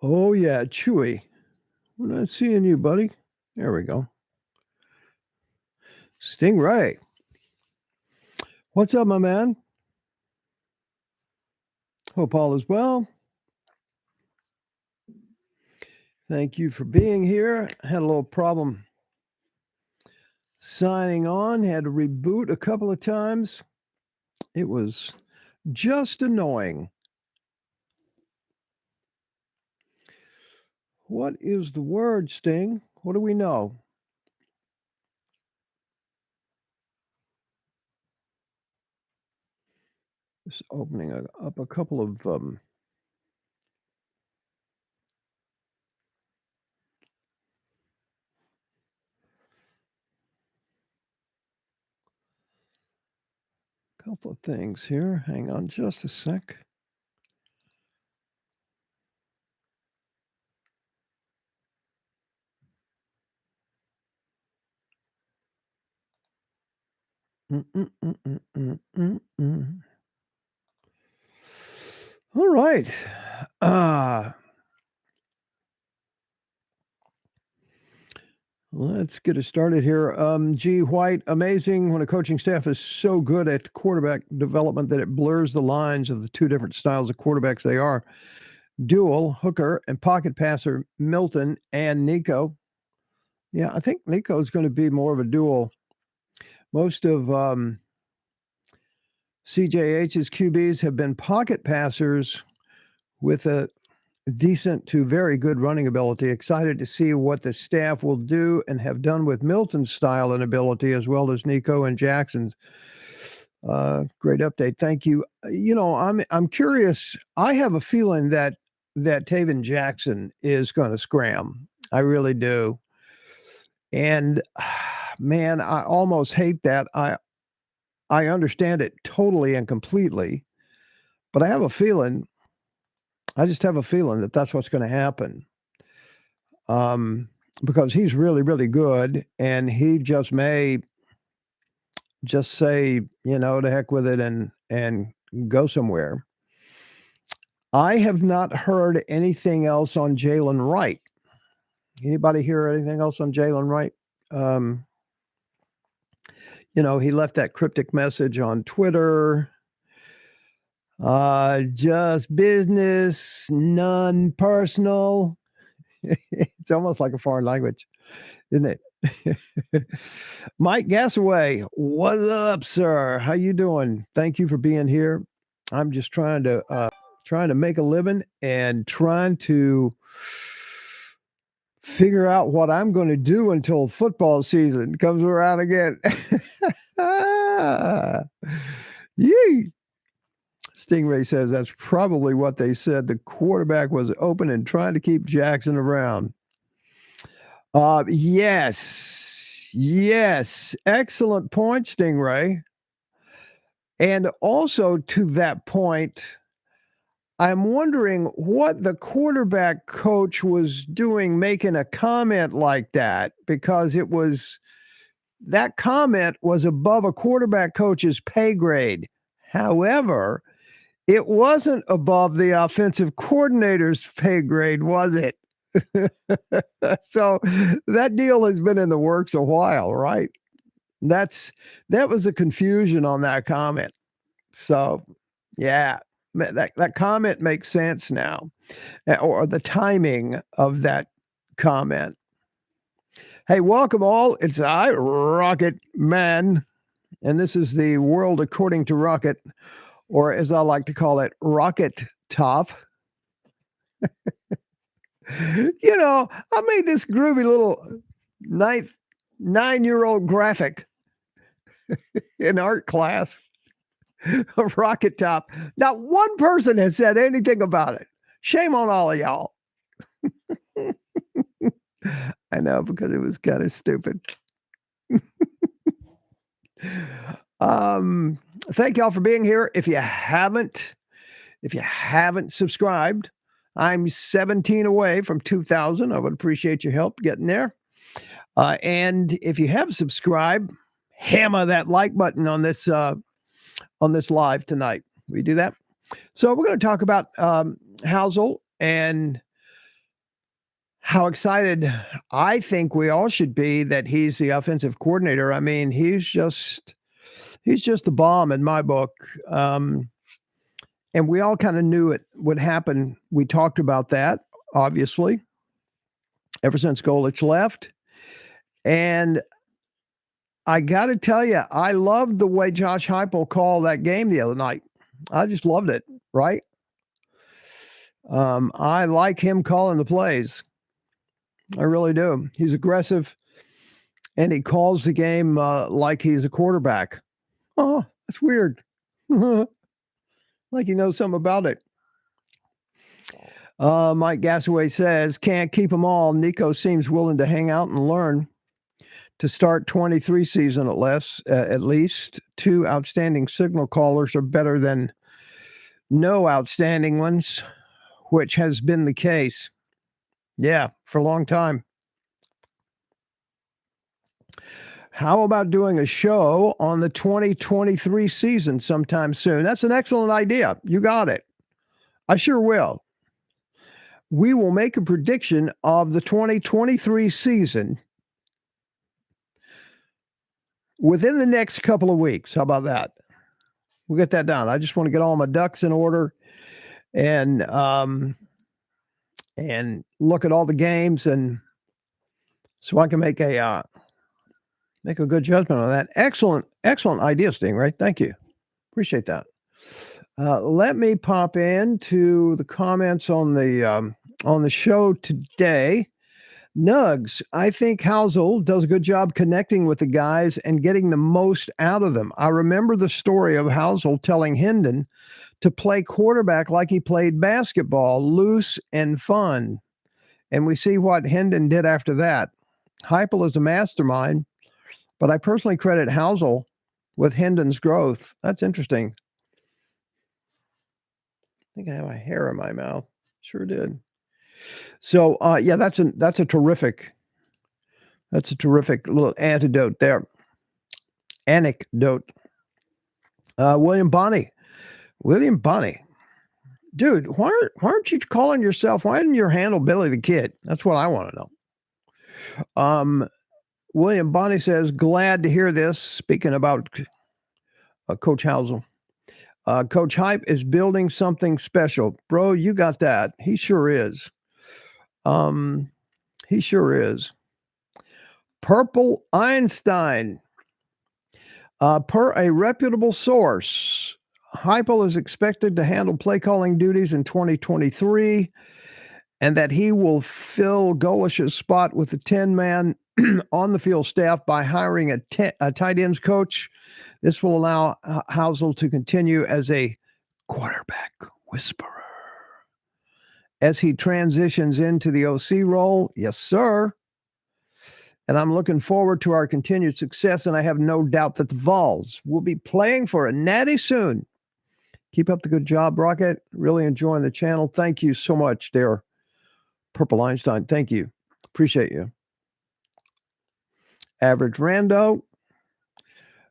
Oh, yeah, Chewy. We're not seeing you, buddy. There we go. Stingray. What's up, my man? Hope all is well. Thank you for being here. Had a little problem signing on, had to reboot a couple of times. It was just annoying. What is the word, Sting? What do we know? Just opening up a couple of things here. Hang on just a sec. Mm-mm-mm-mm-mm-mm. All right. Let's get it started here. G. White, amazing when a coaching staff is so good at quarterback development that it blurs the lines of the two different styles of quarterbacks they are. Dual, hooker, and pocket passer, Milton and Nico. Yeah, I think Nico is going to be more of a dual. Most of CJH's QBs have been pocket passers with a decent to very good running ability. Excited to see what the staff will do and have done with Milton's style and ability, as well as Nico and Jackson's. Great update. Thank you. I'm curious. I have a feeling that Taven Jackson is going to scram. I really do. And man, I almost hate that. I understand it totally and completely, but I have a feeling. I just have a feeling that that's what's going to happen. Um, because he's really, really good, and he just may just say, to heck with it and go somewhere. I have not heard anything else on Jalen Wright. Anybody hear anything else on Jalen Wright? Um, he left that cryptic message on Twitter. Just business, none personal. It's almost like a foreign language, isn't it? Mike Gassaway, what's up, sir? How you doing? Thank you for being here. I'm just trying to make a living and trying to figure out what I'm going to do until football season comes around again. Yee. Stingray says that's probably what they said. The quarterback was open and trying to keep Jackson around. Yes. Excellent point, Stingray. And also to that point, I'm wondering what the quarterback coach was doing making a comment like that, because that comment was above a quarterback coach's pay grade. However, it wasn't above the offensive coordinator's pay grade, was it? So that deal has been in the works a while, right? That was a confusion on that comment. So, yeah, that comment makes sense now, or the timing of that comment. Hey, welcome all. It's I, Rocket Man, and this is the world according to Rocket, or as I like to call it, Rocket Top. I made this groovy little 9-year-old graphic in art class of Rocket Top. Not one person has said anything about it. Shame on all of y'all. I know, because it was kind of stupid. Thank y'all for being here. If you haven't subscribed, I'm 17 away from 2,000. I would appreciate your help getting there. And if you have subscribed, hammer that like button on this live tonight. We do that. So we're going to talk about Housel and how excited I think we all should be that he's the offensive coordinator. I mean, he's just the bomb in my book. And we all kind of knew it would happen. We talked about that, obviously, ever since Golich left. And I got to tell you, I loved the way Josh Heupel called that game the other night. I just loved it, right? I like him calling the plays. I really do. He's aggressive, and he calls the game like he's a quarterback. Oh, that's weird. Like he knows something about it. Mike Gassaway says, can't keep them all. Nico seems willing to hang out and learn. To start 23 season at least, 2 outstanding signal callers are better than no outstanding ones, which has been the case. Yeah, for a long time. How about doing a show on the 2023 season sometime soon? That's an excellent idea. You got it. I sure will. We will make a prediction of the 2023 season within the next couple of weeks. How about that? We'll get that done. I just want to get all my ducks in order and look at all the games, and so I can make a good judgment on that. Excellent idea, Stingray. Thank you. Appreciate that. Let me pop into the comments on the show today. Nugs, I think Housel does a good job connecting with the guys and getting the most out of them. I remember the story of Housel telling Hendon to play quarterback like he played basketball, loose and fun. And we see what Hendon did after that. Heupel is a mastermind, but I personally credit Housel with Hendon's growth. That's interesting. I think I have a hair in my mouth. Sure did. So yeah, that's a terrific little anecdote there. William Bonney. Dude, why aren't you calling yourself? Why isn't your handle Billy the Kid? That's what I want to know. William Bonney says, glad to hear this. Speaking about Coach Housel. Coach Hype is building something special. Bro, you got that. He sure is. He sure is. Purple Einstein. Per a reputable source, Heupel is expected to handle play calling duties in 2023, and that he will fill Golish's spot with the 10-man on the field staff by hiring a tight ends coach. This will allow Housel to continue as a quarterback whisperer as he transitions into the OC role. Yes, sir. And I'm looking forward to our continued success, and I have no doubt that the Vols will be playing for a natty soon. Keep up the good job, Rocket. Really enjoying the channel. Thank you so much there, Purple Einstein. Thank you. Appreciate you. Average Rando.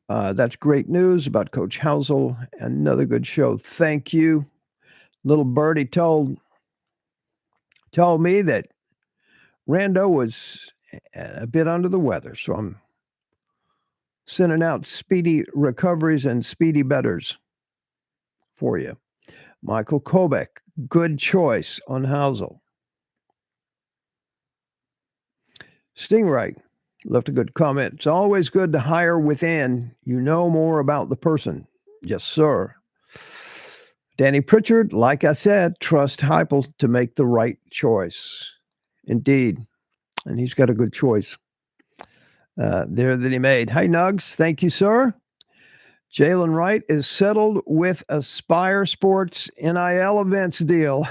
That's great news about Coach Housel. Another good show. Thank you. Little birdie told me that Rando was a bit under the weather, so I'm sending out speedy recoveries and speedy betters for you. Michael Kobek, good choice on Housel. Stingray left a good comment. It's always good to hire within. You know more about the person. Yes, sir. Danny Pritchard, like I said, trust Heupel to make the right choice. Indeed. And he's got a good choice there that he made. Hey, Nugs. Thank you, sir. Jalen Wright is settled with Aspire Sports NIL events deal.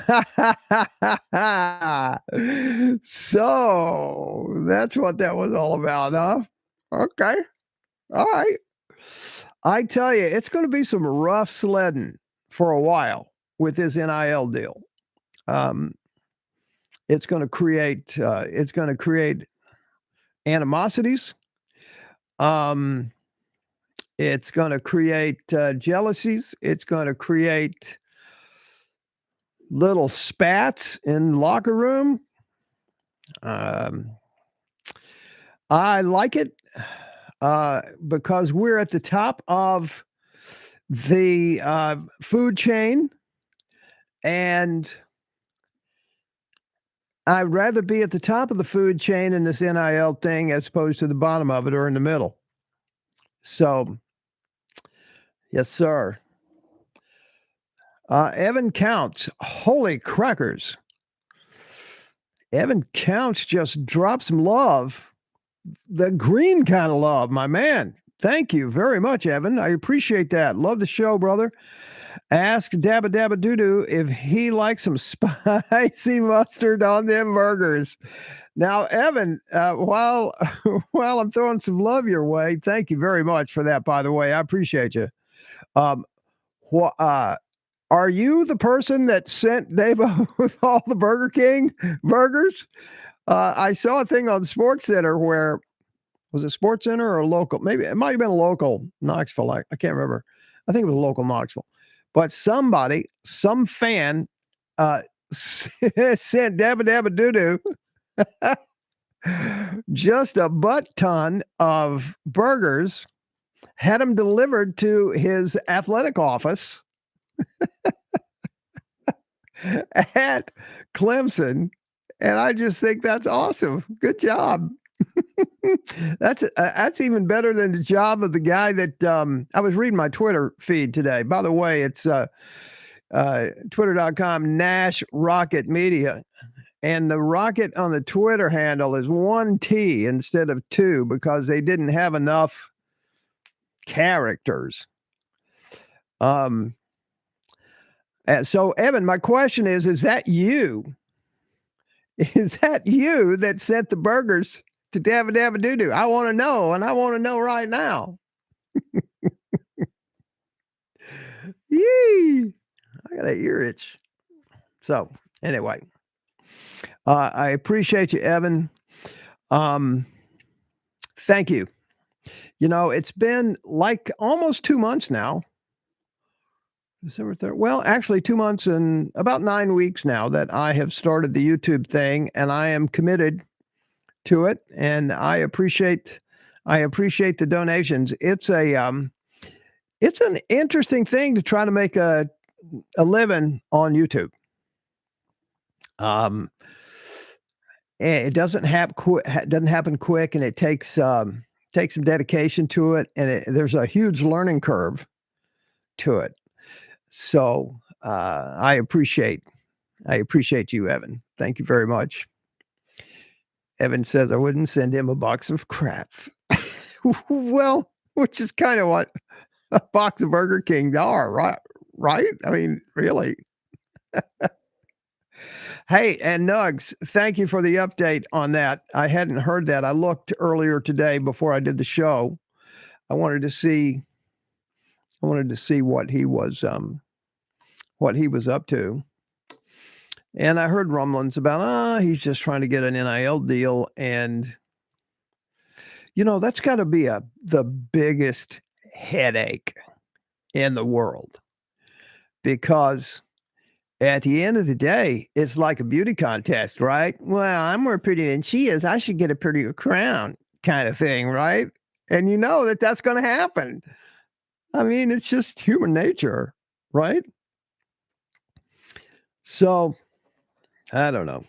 So that's what that was all about, huh? Okay. All right. I tell you, it's going to be some rough sledding for a while with this NIL deal. It's going to create animosities. It's going to create jealousies. It's going to create little spats in the locker room. Um, I like it because we're at the top of the food chain, and I'd rather be at the top of the food chain in this NIL thing as opposed to the bottom of it or in the middle. So, yes, sir. Evan Counts. Holy crackers. Evan Counts just dropped some love. The green kind of love, my man. Thank you very much, Evan. I appreciate that. Love the show, brother. Ask Dabba Dabba Doodoo if he likes some spicy mustard on them burgers. Now, Evan, while while I'm throwing some love your way, thank you very much for that. By the way, I appreciate you. Um, wha- uh, are you the person that sent Davo with all the Burger King burgers? I saw a thing on Sports Center where was it Sports Center or local? Maybe it might have been a local Knoxville. I can't remember. I think it was a local Knoxville. But somebody, some fan, sent Dabba Dabba Doo Doo just a butt ton of burgers, had them delivered to his athletic office at Clemson. And I just think that's awesome. Good job. That's even better than the job of the guy that I was reading my Twitter feed today. By the way, it's twitter.com Nash Rocket Media. And the rocket on the Twitter handle is 1T instead of 2 because they didn't have enough characters. So Evan, my question is that you? Is that you that sent the burgers to Dabba Dabba Doo Doo? I want to know, and I want to know right now. Yee! I got an ear itch. So anyway, I appreciate you, Evan. Thank you. You know, it's been like almost 2 months now. December 3rd. Well, actually 2 months and about 9 weeks now that I have started the YouTube thing, and I am committed to it, and I appreciate the donations. It's an interesting thing to try to make a living on YouTube. Um, it doesn't happen quick, and it takes some dedication to it, and there's a huge learning curve to it. So I appreciate you, Evan. Thank you very much. Evan says I wouldn't send him a box of crap. Well, which is kind of what a box of Burger King are, right? Right? I mean, really. Hey, and Nugs, thank you for the update on that. I hadn't heard that. I looked earlier today before I did the show. I wanted to see what he was up to. And I heard rumblings about, he's just trying to get an NIL deal. And, that's got to be the biggest headache in the world because at the end of the day, it's like a beauty contest, right? Well, I'm more pretty than she is. I should get a prettier crown kind of thing, right? And you know that that's going to happen. I mean, it's just human nature, right? So, I don't know.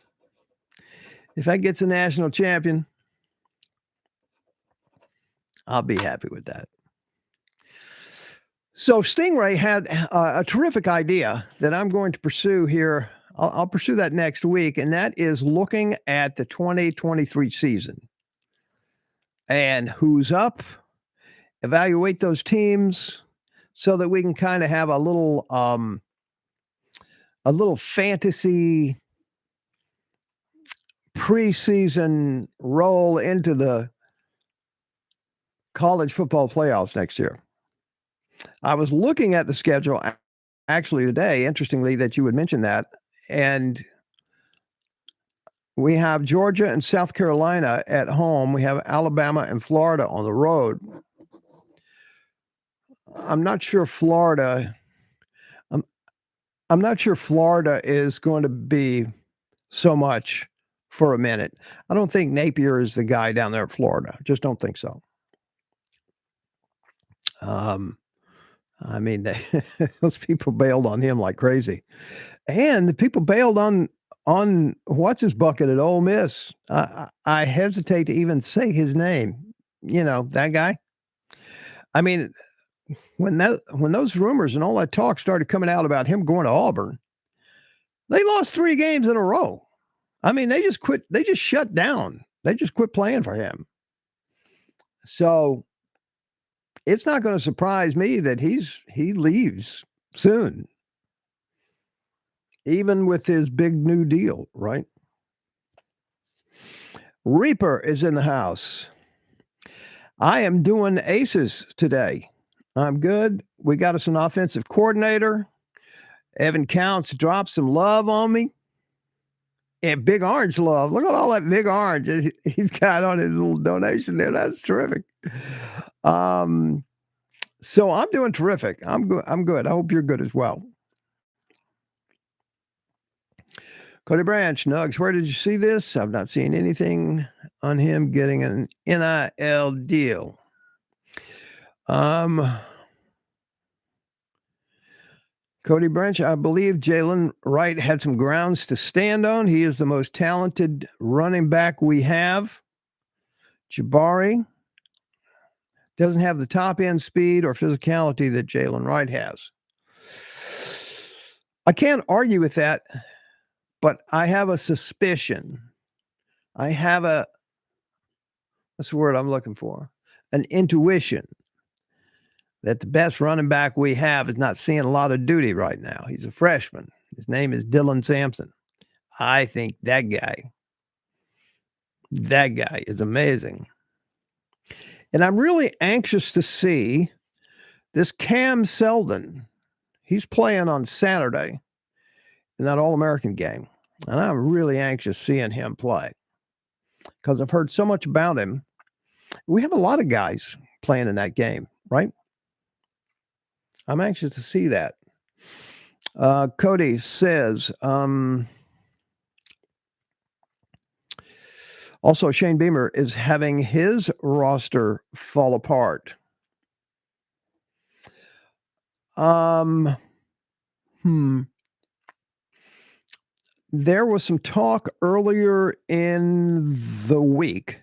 If I get a national champion, I'll be happy with that. So Stingray had a terrific idea that I'm going to pursue here. I'll pursue that next week, and that is looking at the 2023 season and who's up, evaluate those teams, so that we can kind of have a little fantasy preseason roll into the college football playoffs next year. I was looking at the schedule actually today, interestingly, that you would mention that. And we have Georgia and South Carolina at home. We have Alabama and Florida on the road. I'm not sure Florida. I'm, I'm not sure Florida is going to be so much for a minute. I don't think Napier is the guy down there in Florida. Just don't think so. Um, I mean, they, those people bailed on him like crazy, and the people bailed on what's his bucket at Ole Miss. I hesitate to even say his name. You know that guy. I mean, when those rumors and all that talk started coming out about him going to Auburn, they lost 3 games in a row. I mean, they just quit. They just shut down. They just quit playing for him. So it's not going to surprise me that he leaves soon, even with his big new deal, right? Reaper is in the house. I am doing aces today. I'm good. We got us an offensive coordinator. Evan Counts dropped some love on me. And Big Orange love. Look at all that Big Orange he's got on his little donation there. That's terrific. So I'm doing terrific. I'm good. I'm good. I hope you're good as well. Cody Branch, Nugs, where did you see this? I've not seen anything on him getting an NIL deal. Cody Branch, I believe Jalen Wright had some grounds to stand on. He is the most talented running back we have. Jabari doesn't have the top end speed or physicality that Jalen Wright has. I can't argue with that, but I have a suspicion. I have what's the word I'm looking for? An intuition that the best running back we have is not seeing a lot of duty right now. He's a freshman. His name is Dylan Sampson. I think that guy is amazing. And I'm really anxious to see this Cam Seldon. He's playing on Saturday in that All-American game. And I'm really anxious seeing him play because I've heard so much about him. We have a lot of guys playing in that game, right? I'm anxious to see that. Cody says, also Shane Beamer is having his roster fall apart. There was some talk earlier in the week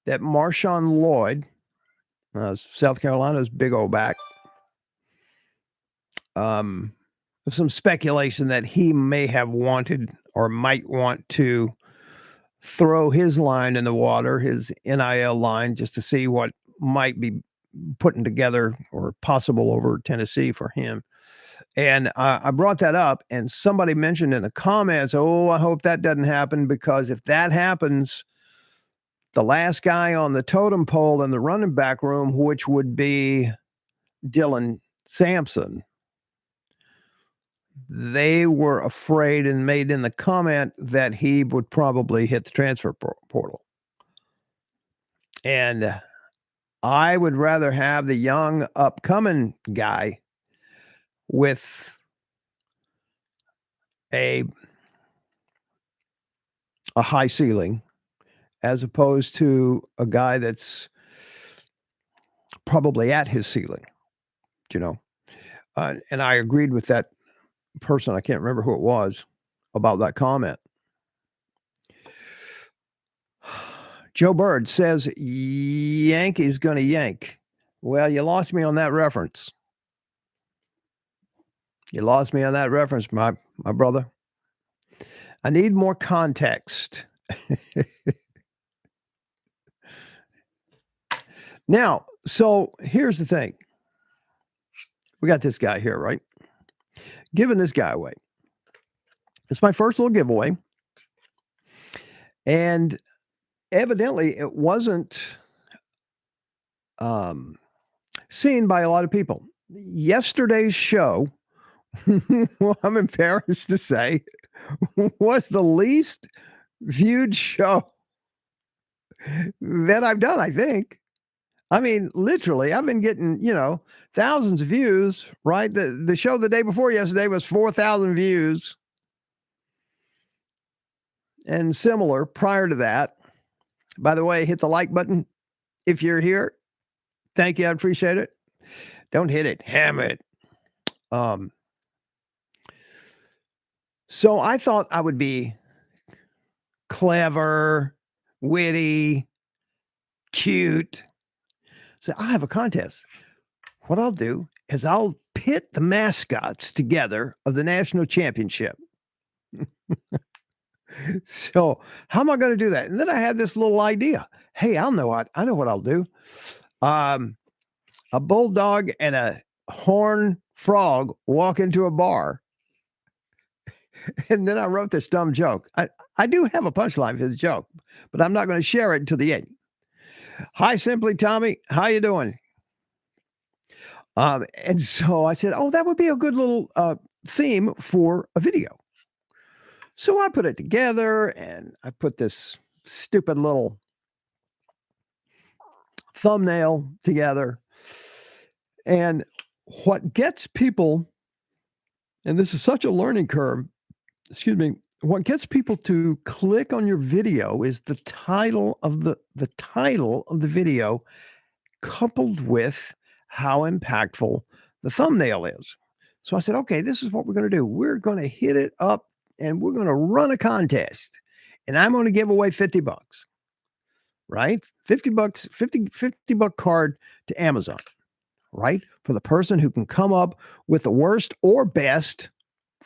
that Marshawn Lloyd, South Carolina's big old back, some speculation that he may have wanted or might want to throw his line in the water, his NIL line, just to see what might be putting together or possible over Tennessee for him. And I brought that up, and somebody mentioned in the comments, oh, I hope that doesn't happen, because if that happens, the last guy on the totem pole in the running back room, which would be Dylan Sampson, they were afraid and made in the comment that he would probably hit the transfer portal. And I would rather have the young upcoming guy with a high ceiling as opposed to a guy that's probably at his ceiling, you know. And I agreed with that person, I can't remember who it was, about that comment. Joe Bird says Yankees going to yank. Well, you lost me on that reference. You lost me on that reference, my brother. I need more context. Now, so here's the thing. We got this guy here, right? Giving this guy away. It's my first little giveaway. And evidently it wasn't seen by a lot of people. Yesterday's show, well, I'm embarrassed to say, was the least viewed show that I've done, I think. I mean, literally, I've been getting, thousands of views, right? The show the day before yesterday was 4,000 views. and similar prior to that. By the way, hit the like button if you're here. Thank you. I appreciate it. Don't hit it, hammer it. Um, so I thought I would be clever, witty, cute. So I have a contest. What I'll do is I'll pit the mascots together of the national championship. So how am I going to do that? And then I had this little idea. Hey, I know what I'll do. Um, a bulldog and a horned frog walk into a bar. And then I wrote this dumb joke. I do have a punchline for this joke, but I'm not going to share it until the end. Hi, Simply Tommy. How you doing? And so I said, oh, that would be a good little theme for a video. So I put it together and I put this stupid little thumbnail together. And what gets people, and this is such a learning curve, excuse me, what gets people to click on your video is the title of the title of the video coupled with how impactful the thumbnail is. So I said, okay, this is what we're going to do. We're going to hit it up and we're going to run a contest. And I'm going to give away 50 bucks. Right? 50 bucks, 50 buck card to Amazon. Right? For the person who can come up with the worst or best,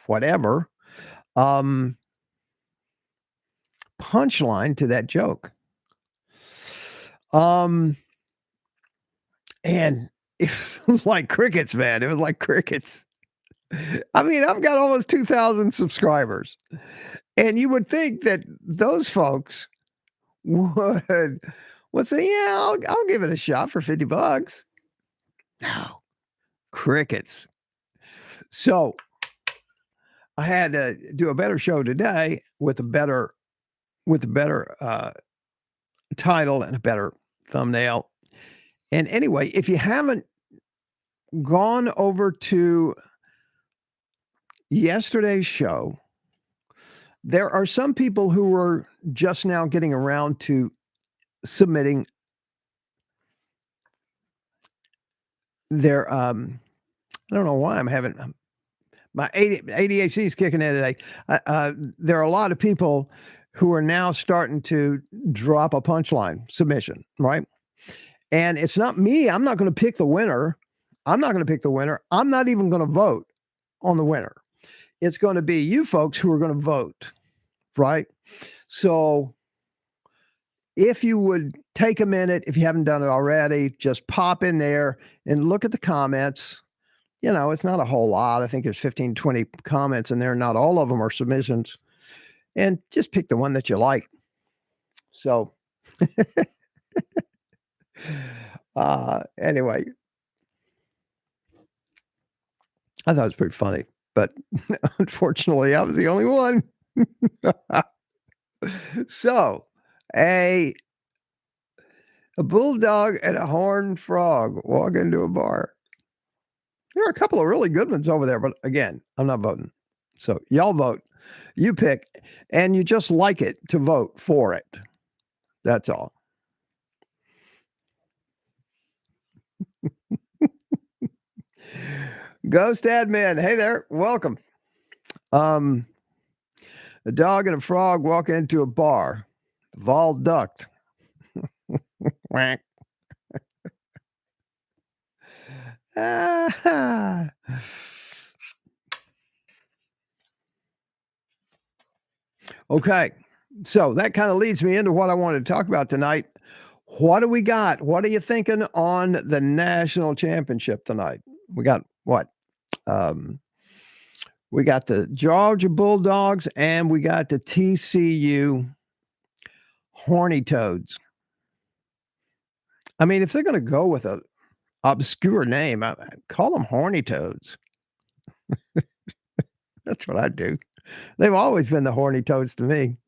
whatever, punchline to that joke. And it was like crickets, man. It was like crickets. I mean, I've got almost 2,000 subscribers. And you would think that those folks would say, yeah, I'll give it a shot for 50 bucks. No, crickets. So I had to do a better show today with a better title and a better thumbnail. And anyway, if you haven't gone over to yesterday's show, there are some people who were just now getting around to submitting their I don't know why I'm having my ADHD is kicking in today. There are a lot of people who are now starting to drop a punchline submission, right? And it's not me. I'm not going to pick the winner. I'm not going to pick the winner. I'm not even going to vote on the winner. It's going to be you folks who are going to vote, right? So if you would take a minute, if you haven't done it already, just pop in there and look at the comments. You know, it's not a whole lot. I think there's 15, 20 comments in there. Not all of them are submissions. And just pick the one that you like. So anyway, I thought it was pretty funny, but unfortunately, I was the only one. So, a bulldog and a horned frog walk into a bar. There are a couple of really good ones over there, but again, I'm not voting. So y'all vote. You pick, and you just like it to vote for it. That's all. Ghost admin, hey there, welcome. A dog and a frog walk into a bar. The vols ducked. Quack. Okay, so that kind of leads me into what I wanted to talk about tonight. What do we got? What are you thinking on the national championship tonight? We got what? We got the Georgia Bulldogs and we got the TCU Horny Toads. I mean, if they're going to go with a obscure name, I call them Horny Toads. That's what I do. They've always been the Horny Toads to me.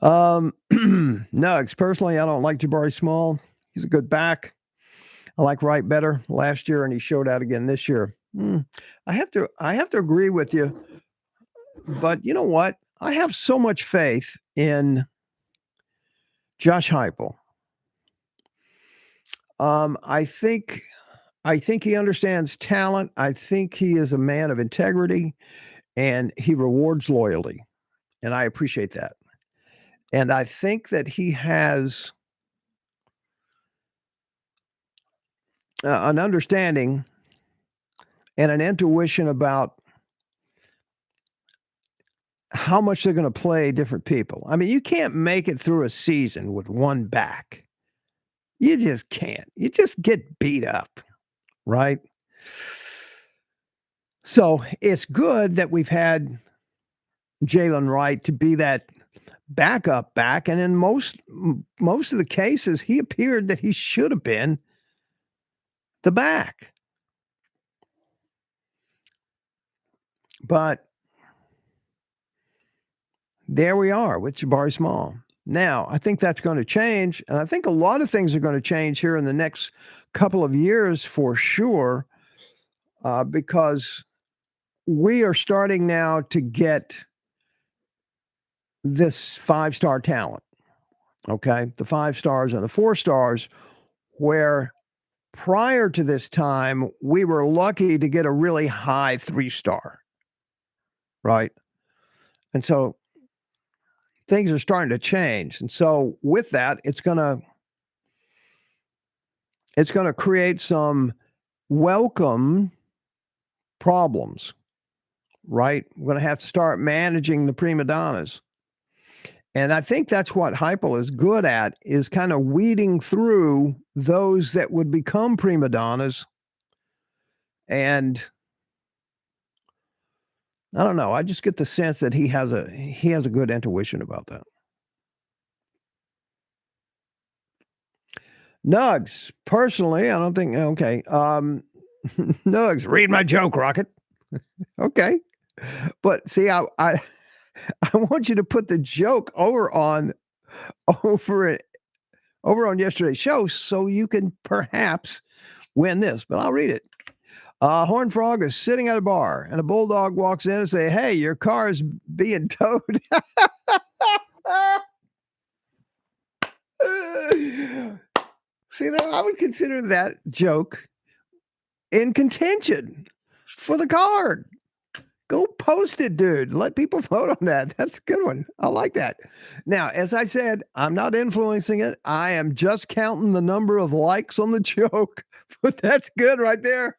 Nugs. Personally, I don't like Jabari Small. He's a good back. I like Wright better last year, and he showed out again this year. I have to agree with you. But you know what? I have so much faith in Josh Heupel. Um, I think I think he understands talent. I think he is a man of integrity and he rewards loyalty. And I appreciate that. And I think that he has an understanding and an intuition about how much they're going to play different people. I mean, you can't make it through a season with one back. You just can't. You just get beat up, right? So it's good that we've had Jalen Wright to be that backup back, and in most of the cases, he appeared that he should have been the back. But there we are with Jabari Small. Now, I think that's going to change, and I think a lot of things are going to change here in the next couple of years for sure, because we are starting now to get this five-star talent. Okay, the 5 stars and the 4 stars, where prior to this time, we were lucky to get a really high 3-star, right? And so things are starting to change. And so with that, it's gonna create some welcome problems, right? We're gonna have to start managing the prima donnas. And I think that's what Heupel is good at, is kind of weeding through those that would become prima donnas. And I don't know, I just get the sense that he has a good intuition about that. Nugs, personally, I don't think okay. Nugs, read my joke, Rocket. Okay. But see, I I want you to put the joke over it over on yesterday's show so you can perhaps win this, but I'll read it. Horned Frog is sitting at a bar and a bulldog walks in and say, "Hey, your car is being towed." See, I would consider that joke in contention for the card. Go post it, dude. Let people vote on that. That's a good one. I like that. Now, as I said, I'm not influencing it. I am just counting the number of likes on the joke, but that's good right there.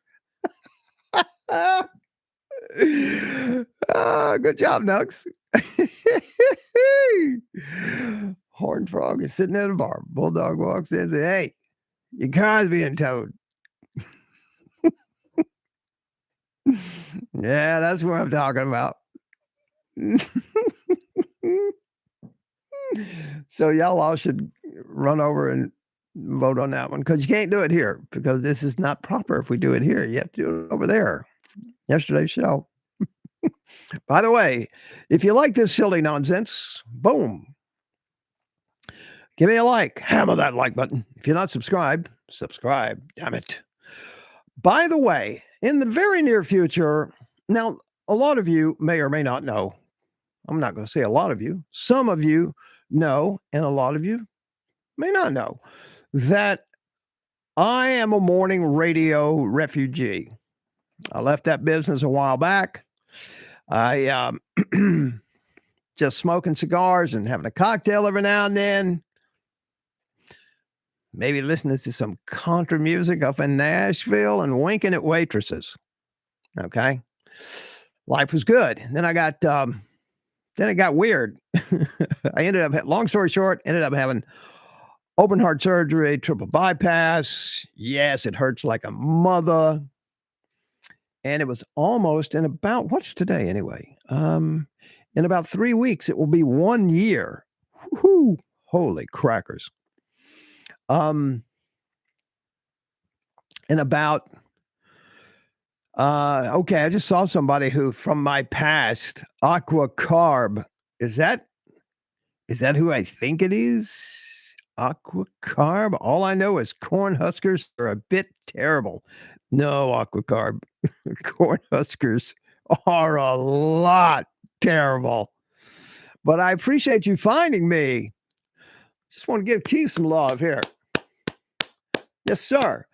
Good job, Nux. Horned Frog is sitting at a bar. Bulldog walks in and says, "Hey, your car's being towed." Yeah, that's what I'm talking about. So y'all all should run over and vote on that one because you can't do it here because this is not proper if we do it here. You have to do it over there. Yesterday's show. By the way, if you like this silly nonsense, boom, give me a like. Hammer that like button. If you're not subscribed, subscribe. Damn it. By the way, in the very near future, now a lot of you may or may not know. I'm not going to say a lot of you. Some of you know, and a lot of you may not know that I am a morning radio refugee. I left that business a while back. I just smoking cigars and having a cocktail every now and then. Maybe listening to some country music up in Nashville and winking at waitresses. Okay, life was good. Then it got weird. I ended up, long story short, ended up having open heart surgery, triple bypass. Yes, it hurts like a mother. And it was almost in about, what's today anyway? In about 3 weeks, it will be 1 year. Whoo, holy crackers. In about okay, I just saw somebody who from my past, Aqua Carb. Is that who I think it is? Aqua Carb? All I know is corn huskers are a bit terrible. No, Aqua Carb. Corn huskers are a lot Terrible. But I appreciate you finding me. Just want to give Keith some love here. Yes, sir.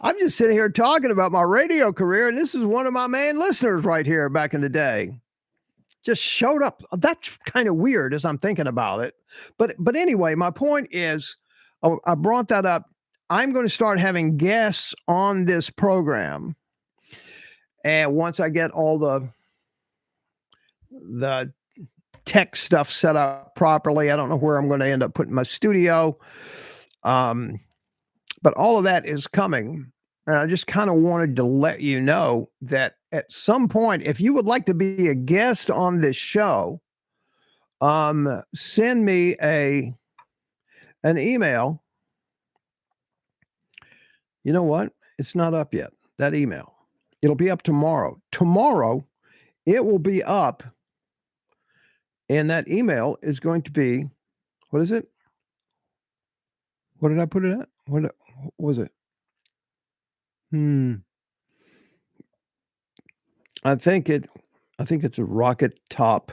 I'm just sitting here talking about my radio career, and this is one of my main listeners right here back in the day. Just showed up. That's kind of weird as I'm thinking about it. But anyway, my point is, I brought that up. I'm going to start having guests on this program, and once I get all the tech stuff set up properly, I don't know where I'm going to end up putting my studio, but all of that is coming. And I just kind of wanted to let you know that at some point, if you would like to be a guest on this show, send me an email. You know what? It's not up yet. That email. It'll be up tomorrow. Tomorrow, it will be up. And that email is going to be, what is it? What did I put it at? What was it? I think it's a rocket top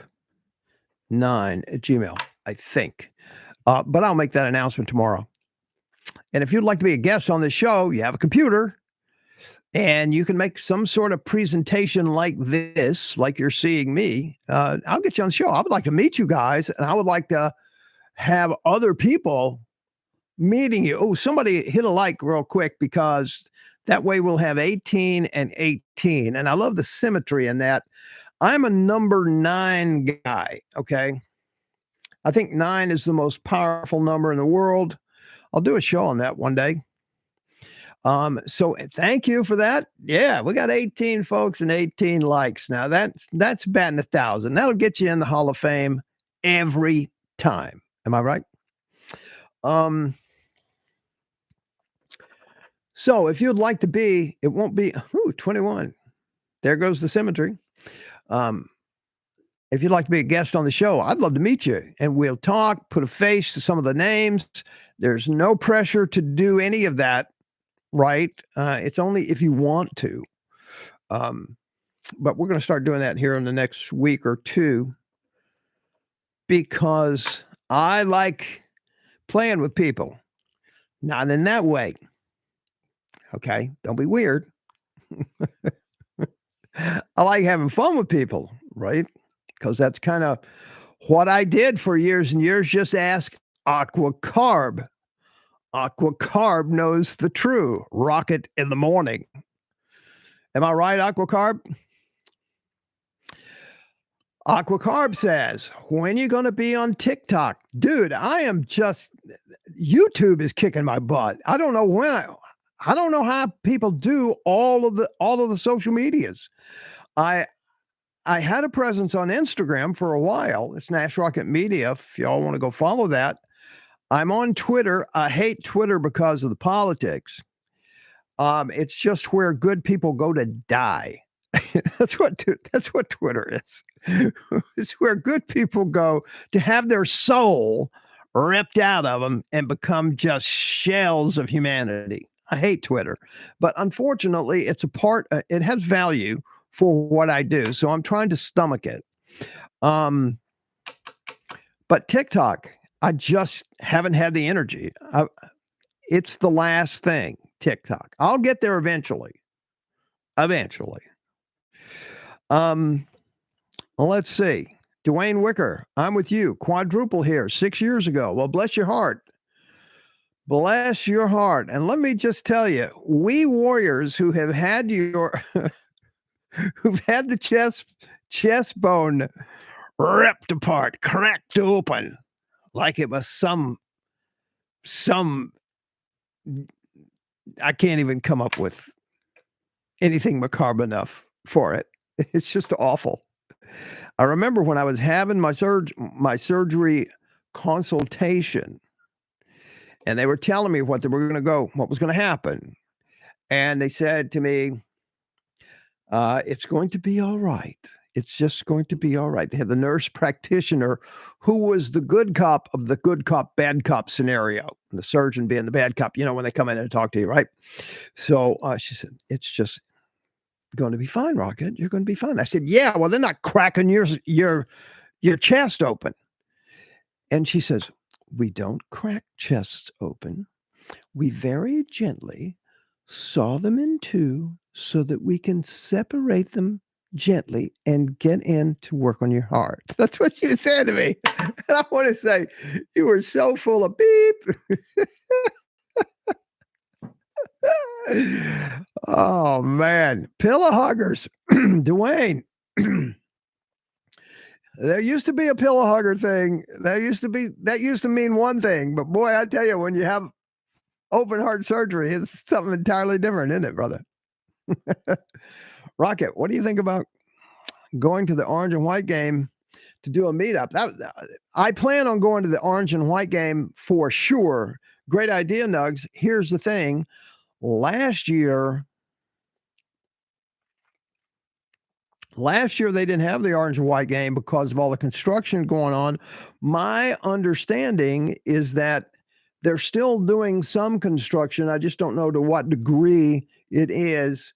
9 at Gmail, I think. But I'll make that announcement tomorrow. And if you'd like to be a guest on this show, you have a computer and you can make some sort of presentation like this, like you're seeing me. I'll get you on the show. I would like to meet you guys, and I would like to have other people meeting you. Oh, somebody hit a like real quick, because that way we'll have 18 and 18. And I love the symmetry in that. I'm a number 9 guy, okay? I think 9 is the most powerful number in the world. I'll do a show on that one day. So thank you for that. Yeah, we got 18 folks and 18 likes. Now that's batting 1,000. That'll get you in the Hall of Fame every time. Am I right? So if you'd like to be, it won't be 21. There goes the symmetry. If you'd like to be a guest on the show, I'd love to meet you, and we'll talk, put a face to some of the names. There's no pressure to do any of that, right? It's only if you want to. But we're going to start doing that here in the next week or two, because I like playing with people. Not in that way. Okay? Don't be weird. I like having fun with people, right? Because that's kind of what I did for years and years. Just ask Aqua Carb. Aqua Carb knows the true rocket in the morning. Am I right, Aqua Carb? Aqua Carb says, when are you going to be on TikTok? Dude, YouTube is kicking my butt. I don't know when I don't know how people do all of the social medias. I had a presence on Instagram for a while. It's Nash Rocket Media. If y'all want to go follow that. I'm on Twitter. I hate Twitter because of the politics. It's just where good people go to die. That's what Twitter is. It's where good people go to have their soul ripped out of them and become just shells of humanity. I hate Twitter, but unfortunately, it's it has value for what I do. So I'm trying to stomach it. But TikTok, I just haven't had the energy. It's the last thing, TikTok. I'll get there eventually. Well, let's see. Dwayne Wicker, I'm with you. Quadruple here 6 years ago. Well, bless your heart. Bless your heart. And let me just tell you, we warriors who have had who've had the chest bone ripped apart, cracked open, like it was some I can't even come up with anything macabre enough for it. It's just awful. I remember when I was having my surgery consultation, and they were telling me what was going to happen. And they said to me, it's going to be all right. It's just going to be all right. They had the nurse practitioner who was the good cop of the good cop, bad cop scenario, and the surgeon being the bad cop, when they come in and talk to you, right? So she said, it's just, Going to be fine, Rocket. You're going to be fine. I said, yeah, well, they're not cracking your chest open. And she says, we don't crack chests open. We very gently saw them in two so that we can separate them gently and get in to work on your heart. That's what she said to me. And I want to say, you were so full of beep. Oh, man. Pillow huggers. Dwayne. There used to be a pillow hugger thing. That used to mean one thing, but boy, I tell you, when you have open heart surgery, it's something entirely different, isn't it, brother? Rocket, what do you think about going to the orange and white game to do a meetup? I plan on going to the orange and white game for sure. Great idea, Nugs. Here's the thing. Last year they didn't have the orange and white game because of all the construction going on. My understanding is that they're still doing some construction. I just don't know to what degree it is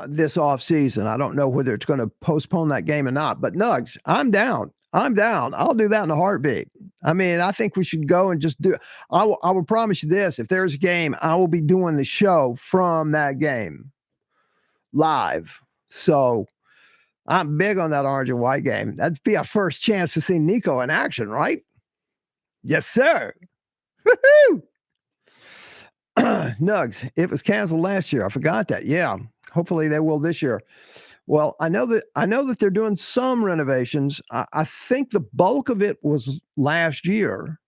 this off season. I don't know whether it's going to postpone that game or not. But Nugs, I'm down. I'm down. I'll do that in a heartbeat. I mean, I think we should go and just do. I will promise you this: if there's a game, I will be doing the show from that game live. So I'm big on that orange and white game. That'd be our first chance to see Nico in action, right? Yes, sir. Woo-hoo! Nugs, it was canceled last year. I forgot that. Yeah. Hopefully they will this year. Well, I know that they're doing some renovations. I think the bulk of it was last year,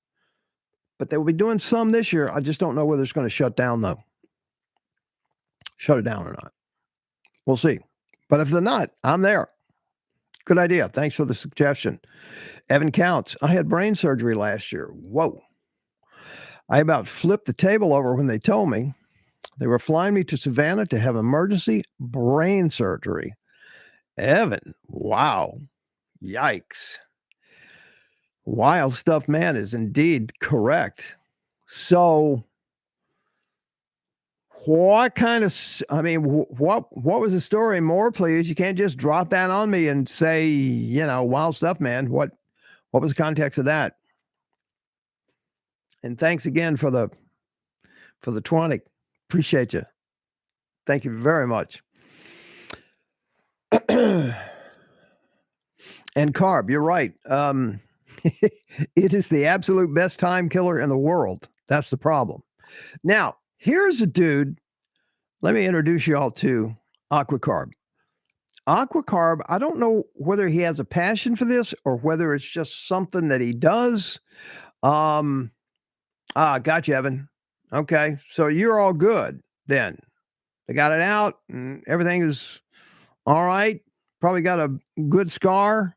but they will be doing some this year. I just don't know whether it's going to shut down though. Shut it down or not. We'll see. But if they're not, I'm there. Good idea. Thanks for the suggestion. Evan Counts. I had brain surgery last year. Whoa. I about flipped the table over when they told me they were flying me to Savannah to have emergency brain surgery. Evan, wow. Yikes. Wild stuff, man, is indeed correct. So, what kind of, what was the story more, please? You can't just drop that on me and say, wild stuff, man. What was the context of that? And thanks again for the 20. Appreciate you. Thank you very much. And carb, you're right. It is the absolute best time killer in the world. That's the problem. Now, here's a dude. Let me introduce you all to Aquacarb. Aquacarb, I don't know whether he has a passion for this or whether it's just something that he does. Gotcha, Evan. Okay, so you're all good then. They got it out and everything is all right. Probably got a good scar.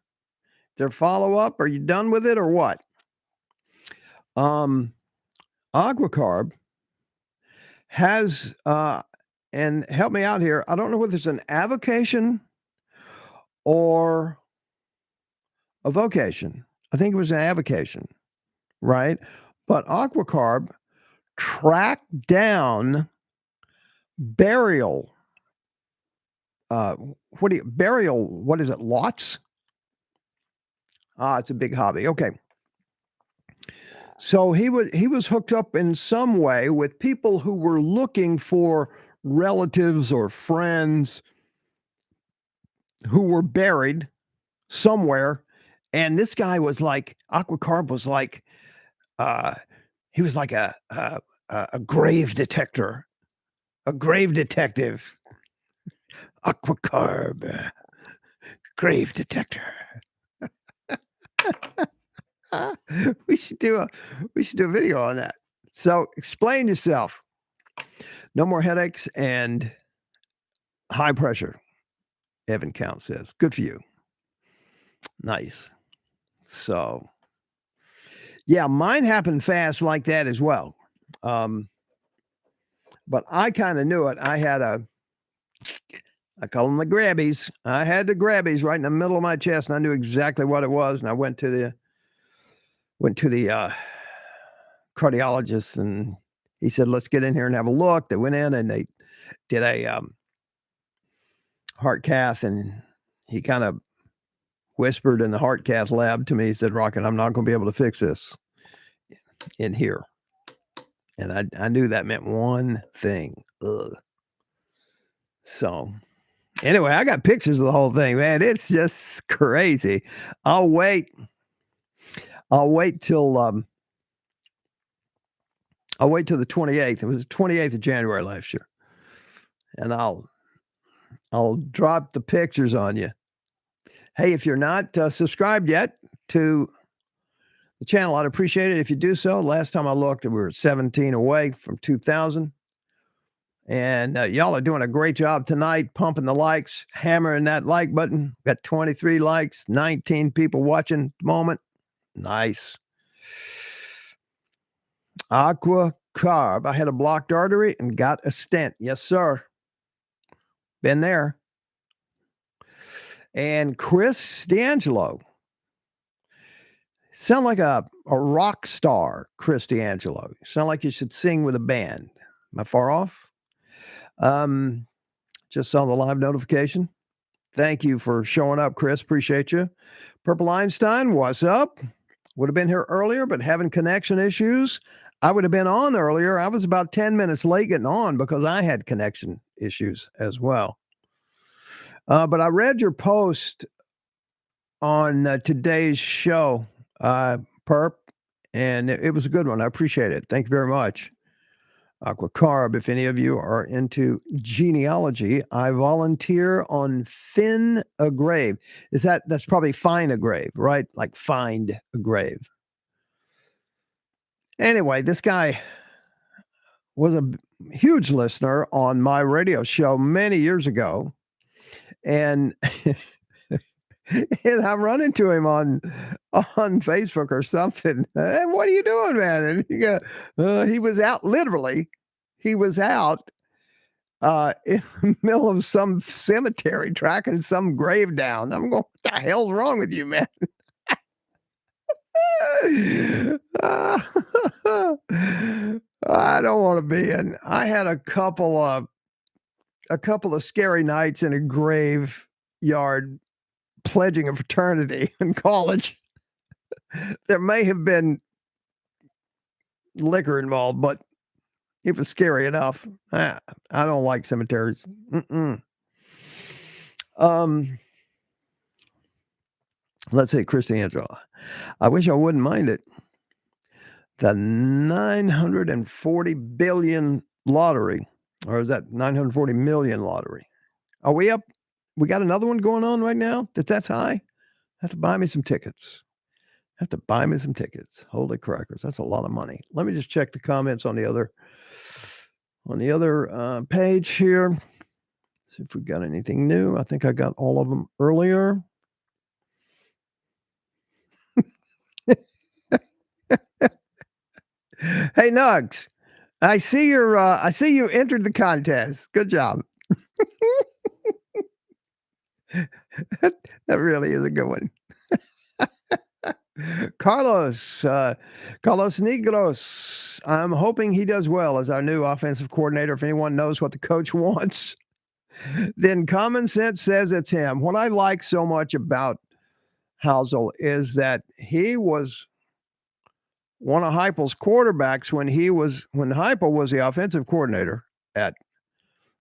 Their follow-up. Are you done with it or what? Aquacarb has and help me out here. I don't know whether it's an avocation or a vocation. I think it was an avocation, right? But Aquacarb tracked down burial. What is it? Lots? It's a big hobby. Okay. So he was hooked up in some way with people who were looking for relatives or friends who were buried somewhere. And this guy was like, Aquacarb was like, he was like a grave detector, a grave detective. Aquacarb, grave detector. we should do a video on that. So explain yourself. No more headaches and high pressure. Evan Count says, good for you. Nice. So yeah, mine happened fast like that as well. But I kind of knew it. I call them the grabbies. I had the grabbies right in the middle of my chest, and I knew exactly what it was. And I went to the cardiologist, and he said, "Let's get in here and have a look." They went in and they did a heart cath, and he kind of whispered in the heart cath lab to me. He said, "Rocket, I'm not going to be able to fix this in here." And I knew that meant one thing. Ugh. So anyway, I got pictures of the whole thing, man. It's just crazy. I'll wait. I'll wait till I'll wait till the 28th. It was the 28th of January last year. And I'll drop the pictures on you. Hey, if you're not subscribed yet to the channel, I'd appreciate it if you do so. Last time I looked, we were 17 away from 2,000. And y'all are doing a great job tonight, pumping the likes, hammering that like button. Got 23 likes, 19 people watching at the moment. Nice. Aqua Carb. I had a blocked artery and got a stent. Yes, sir. Been there. And Chris D'Angelo. Sound like a rock star, Chris D'Angelo. Sound like you should sing with a band. Am I far off? Just saw the live notification. Thank you for showing up, Chris. Appreciate you. Purple Einstein, what's up? Would have been here earlier, but having connection issues. I would have been on earlier. I was about 10 minutes late getting on because I had connection issues as well. But I read your post on today's show, Perp, and it was a good one. I appreciate it. Thank you very much. Aqua Carb, if any of you are into genealogy, I volunteer on Fin a Grave. That's probably Find a Grave, right? Like find a grave. Anyway, this guy was a huge listener on my radio show many years ago. And and I run into him on Facebook or something. Hey, what are you doing, man? And he was out literally. He was out in the middle of some cemetery tracking some grave down. I'm going, what the hell's wrong with you, man? I don't want to be in. I had a couple of scary nights in a graveyard pledging a fraternity in college. There may have been liquor involved, but it was scary enough. I don't like cemeteries. Let's say Chris D'Angelo. I wish I wouldn't mind it. The 940 billion lottery, or is that 940 million lottery? Are we up? We got another one going on right now that's high? Have to buy me some tickets. Holy crackers. That's a lot of money. Let me just check the comments on the other page here. See if we got anything new. I think I got all of them earlier. Hey, Nugs, I see you entered the contest. Good job. That really is a good one. Carlos Negros. I'm hoping he does well as our new offensive coordinator. If anyone knows what the coach wants, then common sense says it's him. What I like so much about Housel is that he was one of Heupel's quarterbacks when Heupel was the offensive coordinator at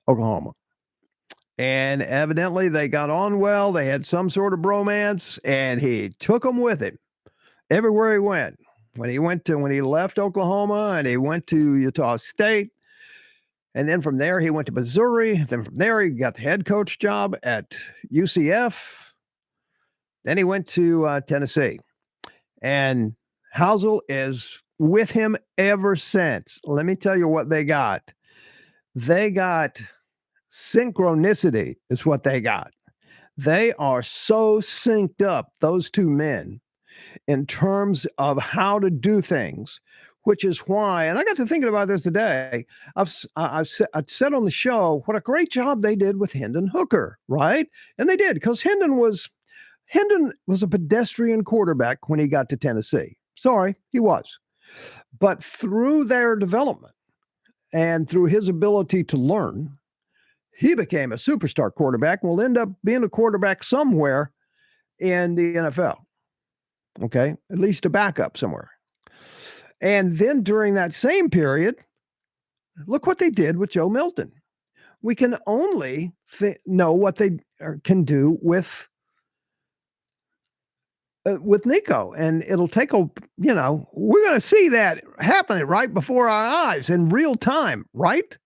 Oklahoma. And evidently they got on well. They had some sort of bromance, and he took them with him everywhere he went. When he left Oklahoma and he went to Utah State, and then from there he went to Missouri. Then from there he got the head coach job at UCF. Then he went to Tennessee, and Housel is with him ever since. Let me tell you what they got. They got synchronicity is what they got. They are so synced up, those two men, in terms of how to do things, which is why, and I got to thinking about this today. I said on the show what a great job they did with Hendon Hooker, right? And they did, because Hendon was a pedestrian quarterback when he got to Tennessee. Sorry, he was. But through their development and through his ability to learn, He became a superstar quarterback and will end up being a quarterback somewhere in the NFL. Okay. At least a backup somewhere. And then during that same period, look what they did with Joe Milton. We can only know what they can do with Nico, and it'll take a we're going to see that happening right before our eyes in real time, right?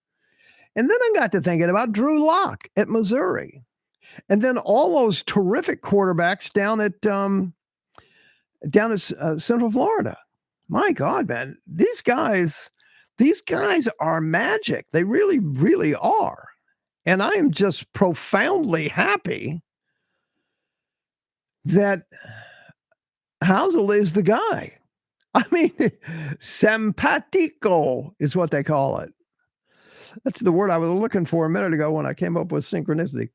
And then I got to thinking about Drew Lock at Missouri, and then all those terrific quarterbacks down at Central Florida. My God, man, these guys are magic. They really, really are. And I am just profoundly happy that Housel is the guy. I mean, simpatico is what they call it. That's the word I was looking for a minute ago when I came up with synchronicity.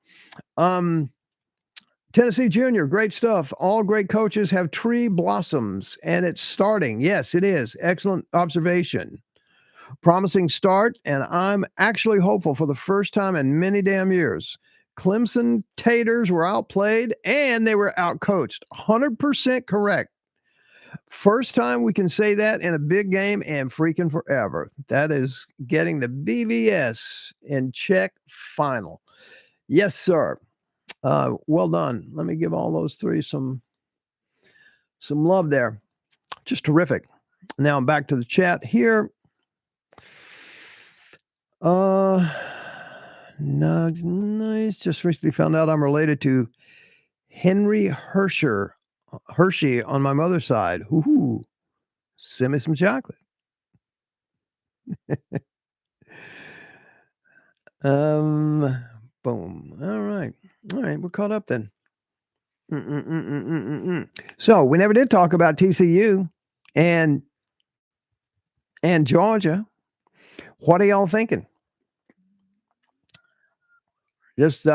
Tennessee Junior, great stuff. All great coaches have tree blossoms, and it's starting. Yes, it is. Excellent observation. Promising start, and I'm actually hopeful for the first time in many damn years. Clemson Taters were outplayed, and they were outcoached. 100% correct. First time we can say that in a big game and freaking forever. That is getting the BVS in check final. Yes, sir. Well done. Let me give all those three some love there. Just terrific. Now I'm back to the chat here. Nice. Just recently found out I'm related to Henry Hershey on my mother's side. Hoo-hoo. Send me some chocolate. Boom. All right. We're caught up then. So we never did talk about TCU and Georgia. What are y'all thinking? Just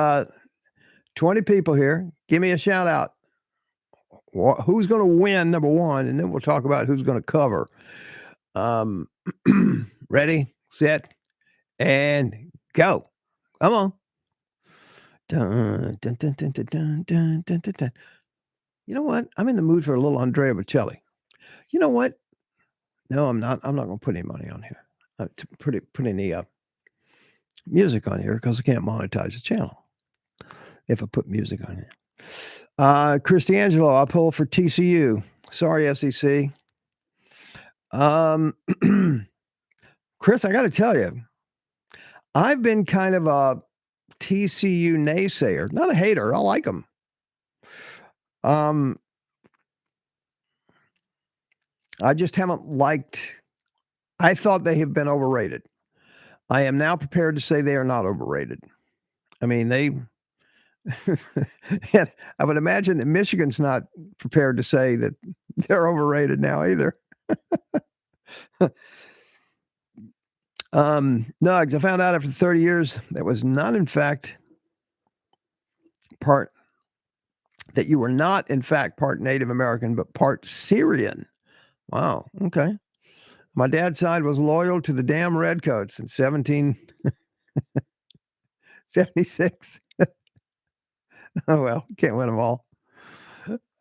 20 people here. Give me a shout out. Who's going to win, number one, and then we'll talk about who's going to cover. Ready, set, and go. Come on. Dun, dun, dun, dun, dun, dun, dun, dun, dun, dun. You know what? I'm in the mood for a little Andrea Bocelli. You know what? No, I'm not. I'm not going to put any money on here. To put any music on here because I can't monetize the channel if I put music on here. Chris D'Angelo, I'll pull for TCU. Sorry, SEC. Chris, I got to tell you, I've been kind of a TCU naysayer, not a hater. I like them. I just haven't liked. I thought they have been overrated. I am now prepared to say they are not overrated. I mean, they. And I would imagine that Michigan's not prepared to say that they're overrated now either. Nugs, I found out after 30 years that was not, in fact, that you were not, in fact, part Native American, but part Syrian. Wow. Okay. My dad's side was loyal to the damn Redcoats in 1776. Oh, well, can't win them all.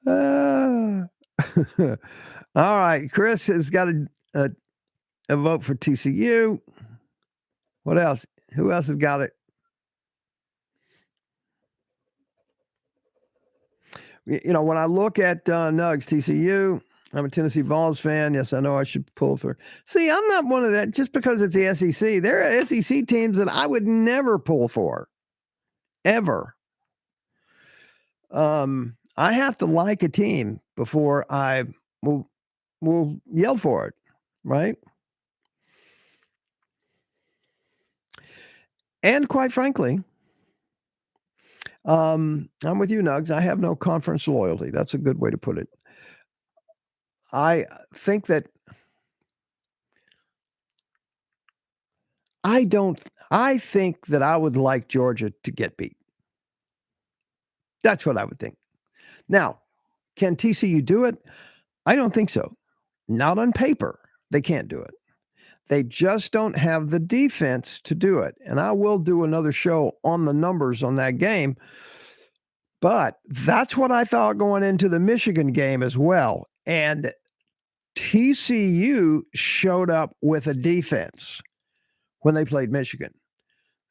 All right. Chris has got a vote for TCU. What else? Who else has got it? You know, when I look at Nugs, TCU, I'm a Tennessee Vols fan. Yes, I know I should pull for. See, I'm not one of that just because it's the SEC. There are SEC teams that I would never pull for, ever. I have to like a team before I will yell for it, right? And quite frankly, I'm with you, Nugs. I have no conference loyalty. That's a good way to put it. I think that I think that I would like Georgia to get beat. That's what I would think. Now, can TCU do it? I don't think so. Not on paper. They can't do it. They just don't have the defense to do it. And I will do another show on the numbers on that game. But that's what I thought going into the Michigan game as well. And TCU showed up with a defense when they played Michigan.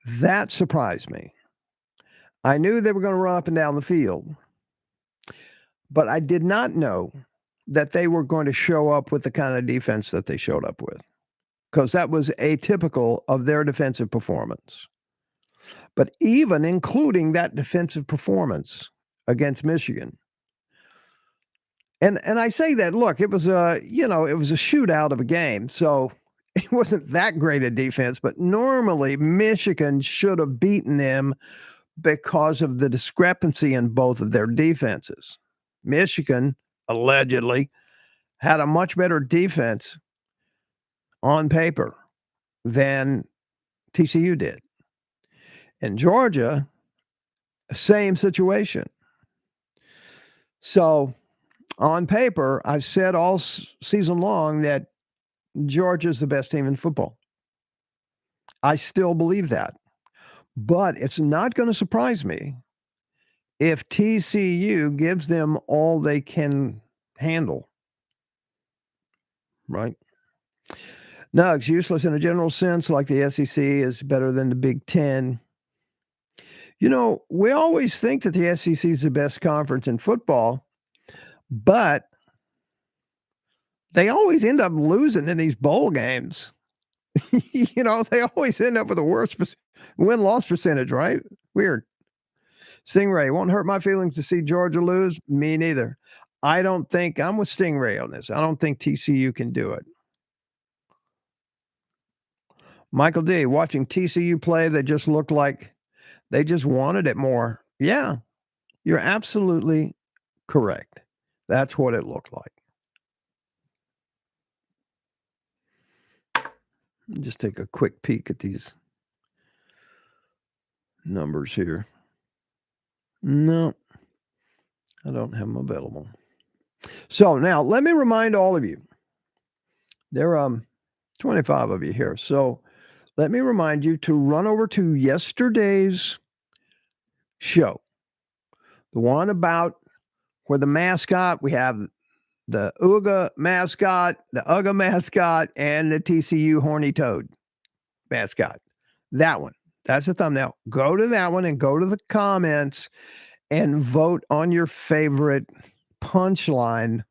That surprised me. I knew they were going to run up and down the field, but I did not know that they were going to show up with the kind of defense that they showed up with, because that was atypical of their defensive performance. But even including that defensive performance against Michigan, and I say that, look, it was a shootout of a game, so it wasn't that great a defense, but normally Michigan should have beaten them because of the discrepancy in both of their defenses. Michigan allegedly had a much better defense on paper than TCU did. And Georgia, same situation. So on paper, I've said all season long that Georgia's the best team in football. I still believe that. But it's not going to surprise me if TCU gives them all they can handle. Right? No, it's useless in a general sense, like the SEC is better than the Big Ten. We always think that the SEC is the best conference in football, but they always end up losing in these bowl games. They always end up with the worst win-loss percentage, right? Weird. Stingray, won't hurt my feelings to see Georgia lose. Me neither. I'm with Stingray on this. I don't think TCU can do it. Michael D, watching TCU play, they just looked like they just wanted it more. Yeah, you're absolutely correct. That's what it looked like. Just take a quick peek at these numbers here. No, I don't have them available. So now let me remind all of you. There are 25 of you here. So let me remind you to run over to yesterday's show. The one about where the mascot, we have the UGA mascot, and the TCU horny toad mascot. That one. That's the thumbnail. Go to that one and go to the comments and vote on your favorite punchline.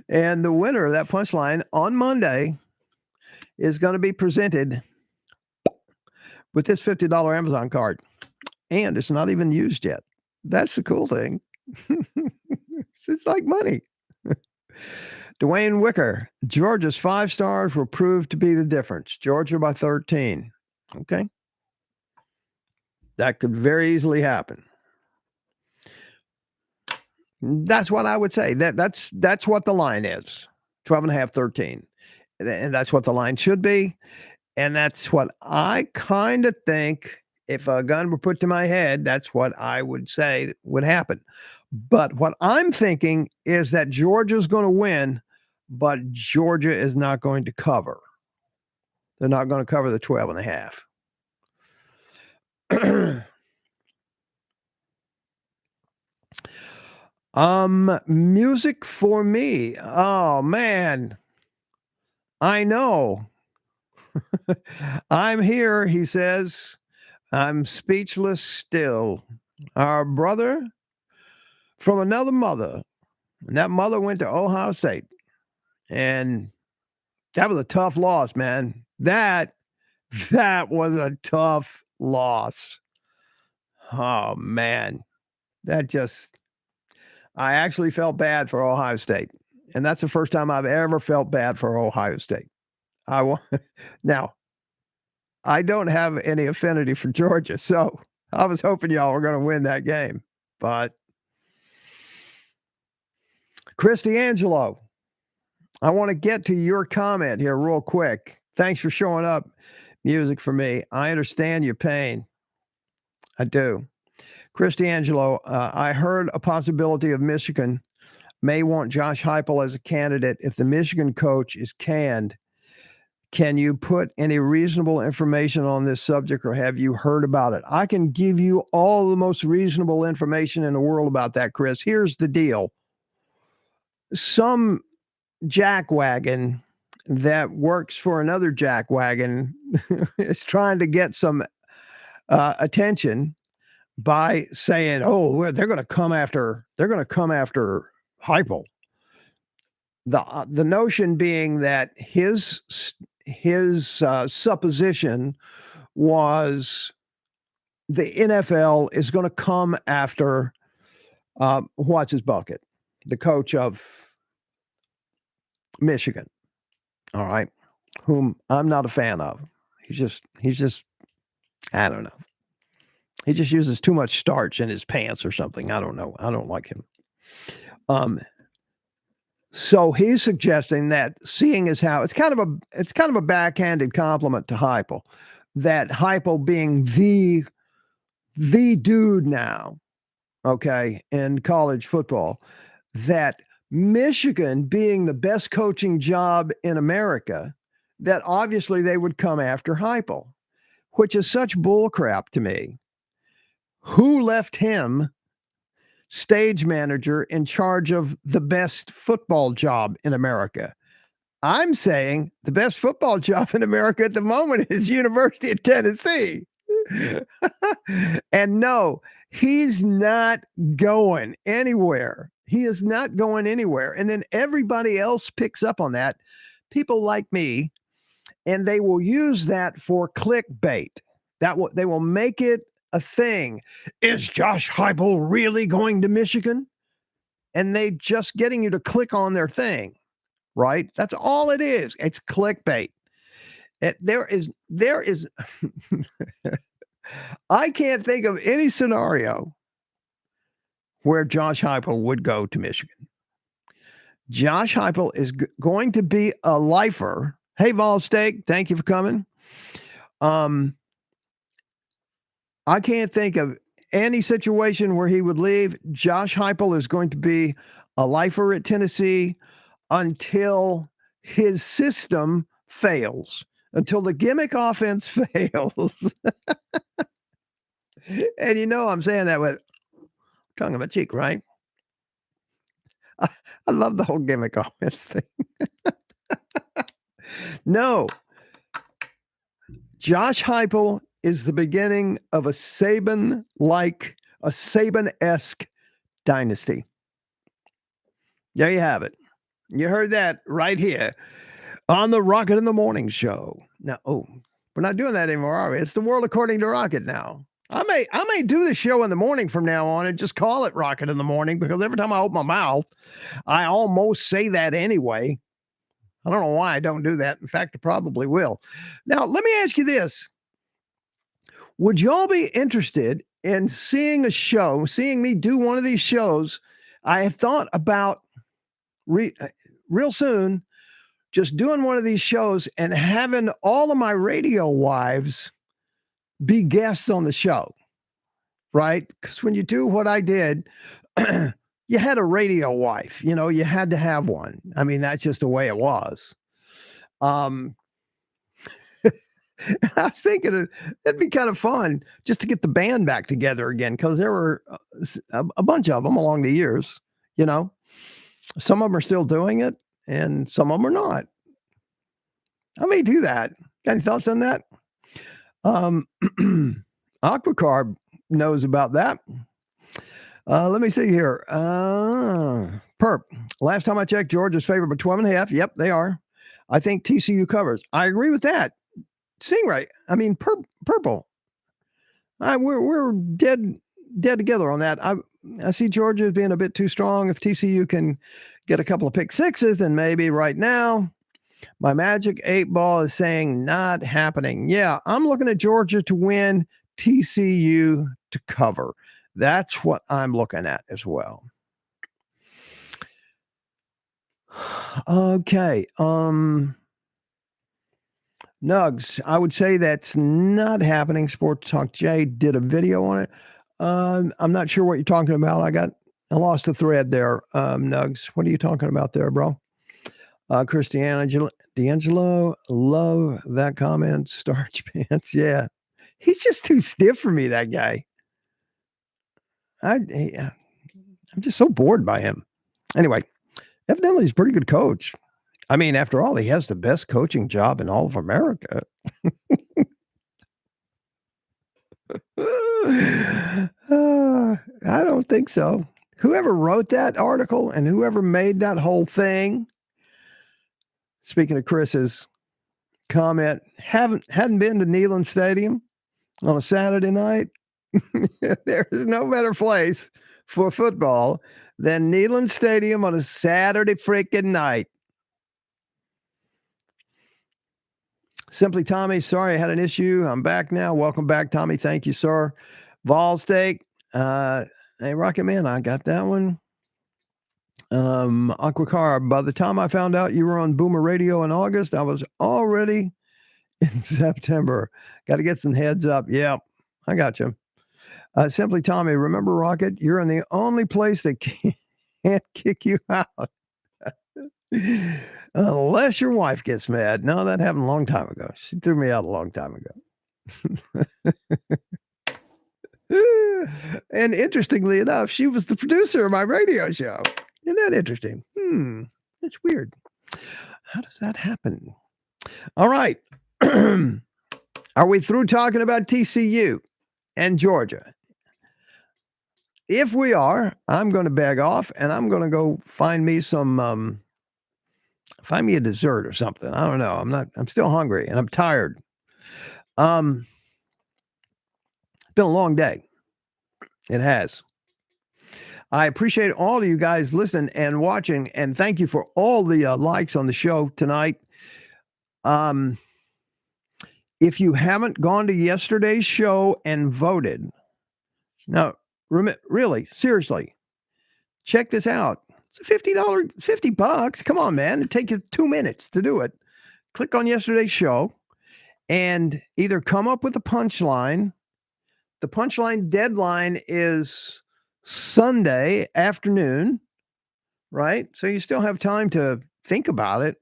And the winner of that punchline on Monday is going to be presented with this $50 Amazon card. And it's not even used yet. That's the cool thing. It's like money. Dwayne Wicker, Georgia's 5 stars will prove to be the difference. Georgia by 13. Okay. That could very easily happen. That's what I would say. That's what the line is. 12.5, 13. And that's what the line should be. And that's what I kind of think, if a gun were put to my head, that's what I would say would happen. But what I'm thinking is that Georgia's going to win, but Georgia is not going to cover. They're not going to cover the 12.5. Music for me. Oh man. I know. I'm here, he says. I'm speechless still. Our brother from another mother. And that mother went to Ohio State. And that was a tough loss, man. That was a tough loss. Oh man. I actually felt bad for Ohio State. And that's the first time I've ever felt bad for Ohio State. Now, I don't have any affinity for Georgia, so I was hoping y'all were going to win that game. But Christy Angelo, I want to get to your comment here real quick. Thanks for showing up. Music for me. I understand your pain. I do. Christy Angelo, I heard a possibility of Michigan may want Josh Heupel as a candidate if the Michigan coach is canned. Can you put any reasonable information on this subject, or have you heard about it? I can give you all the most reasonable information in the world about that, Chris. Here's the deal. Some jackwagon that works for another jackwagon is trying to get some attention by saying, "Oh, they're going to come after Heupel." The notion being that his supposition was the NFL is going to come after what's his bucket, the coach of Michigan. All right, whom I'm not a fan of. He's just I don't know. He just uses too much starch in his pants or something. I don't know. I don't like him. So he's suggesting that, seeing as how it's kind of a backhanded compliment to Heupel, that Heupel being the dude now, okay, in college football, that Michigan being the best coaching job in America, that obviously they would come after Heupel, which is such bullcrap to me. Who left him stage manager in charge of the best football job in America? I'm saying the best football job in America at the moment is University of Tennessee. And no, he's not going anywhere. He is not going anywhere. And then everybody else picks up on that, people like me, and they will use that for clickbait. They will make it a thing. Is Josh Heupel really going to Michigan? And they just getting you to click on their thing, right? That's all it is. It's clickbait. There is I can't think of any scenario where Josh Heupel would go to Michigan. Josh Heupel is going to be a lifer. Hey, Vol Steak, thank you for coming. I can't think of any situation where he would leave. Josh Heupel is going to be a lifer at Tennessee until his system fails, until the gimmick offense fails. And you know I'm saying that with tongue in my cheek, right? I love the whole gimmick offense thing. No. Josh Heupel is the beginning of a Saban-esque dynasty. There you have it. You heard that right here on the Rocket in the Morning show. Now, we're not doing that anymore, are we? It's the world according to Rocket now. I may do the show in the morning from now on and just call it Rocket in the Morning, because every time I open my mouth, I almost say that anyway. I don't know why I don't do that. In fact, I probably will. Now, let me ask you this. Would y'all be interested in seeing me do one of these shows? I have thought about real soon just doing one of these shows and having all of my radio wives be guests on the show, right? Because when you do what I did, you had a radio wife, you had to have one. I mean, that's just the way it was. I was thinking it'd be kind of fun just to get the band back together again, because there were a bunch of them along the years, Some of them are still doing it, and some of them are not. I may do that. Got any thoughts on that? Aquacarb knows about that. Let me see here. Perp. Last time I checked, Georgia's favored by 12.5. Yep, they are. I think TCU covers. I agree with that. Stingray. I mean, purple. We're dead together on that. I see Georgia as being a bit too strong. If TCU can get a couple of pick sixes, then maybe right now. My Magic 8 Ball is saying not happening. Yeah, I'm looking at Georgia to win, TCU to cover. That's what I'm looking at as well. Okay. Nugs, I would say that's not happening. Sports Talk Jay did a video on it. I'm not sure what you're talking about. I got I lost the thread there, Nugs. What are you talking about there, bro? D'Angelo, love that comment. Starch pants, yeah. He's just too stiff for me, that guy. I'm just so bored by him. Anyway, evidently he's a pretty good coach. I mean, after all, he has the best coaching job in all of America. I don't think so. Whoever wrote that article and whoever made that whole thing, speaking of Chris's comment, hadn't been to Neyland Stadium on a Saturday night. There is no better place for football than Neyland Stadium on a Saturday freaking night. Simply Tommy, sorry I had an issue. I'm back now. Welcome back, Tommy. Thank you, sir. Vol steak. Hey, Rocket Man, I got that one. Aquacar, by the time I found out you were on Boomer Radio in August, I was already in September. Got to get some heads up. Yeah, I got you. Simply Tommy, remember Rocket? You're in the only place that can't kick you out. Unless your wife gets mad. No, that happened a long time ago. She threw me out a long time ago. And interestingly enough, she was the producer of my radio show. Isn't that interesting? That's weird. How does that happen? All right. Are we through talking about TCU and Georgia? If we are, I'm going to bag off and I'm going to go find me some find me a dessert or something. I don't know. I'm still hungry and I'm tired. It's been a long day. It has. I appreciate all of you guys listening and watching, and thank you for all the likes on the show tonight. If you haven't gone to yesterday's show and voted, now, really, seriously, check this out. It's a $50. Come on, man. It'll take you 2 minutes to do it. Click on yesterday's show and either come up with a punchline. The punchline deadline is Sunday afternoon, right? So you still have time to think about it.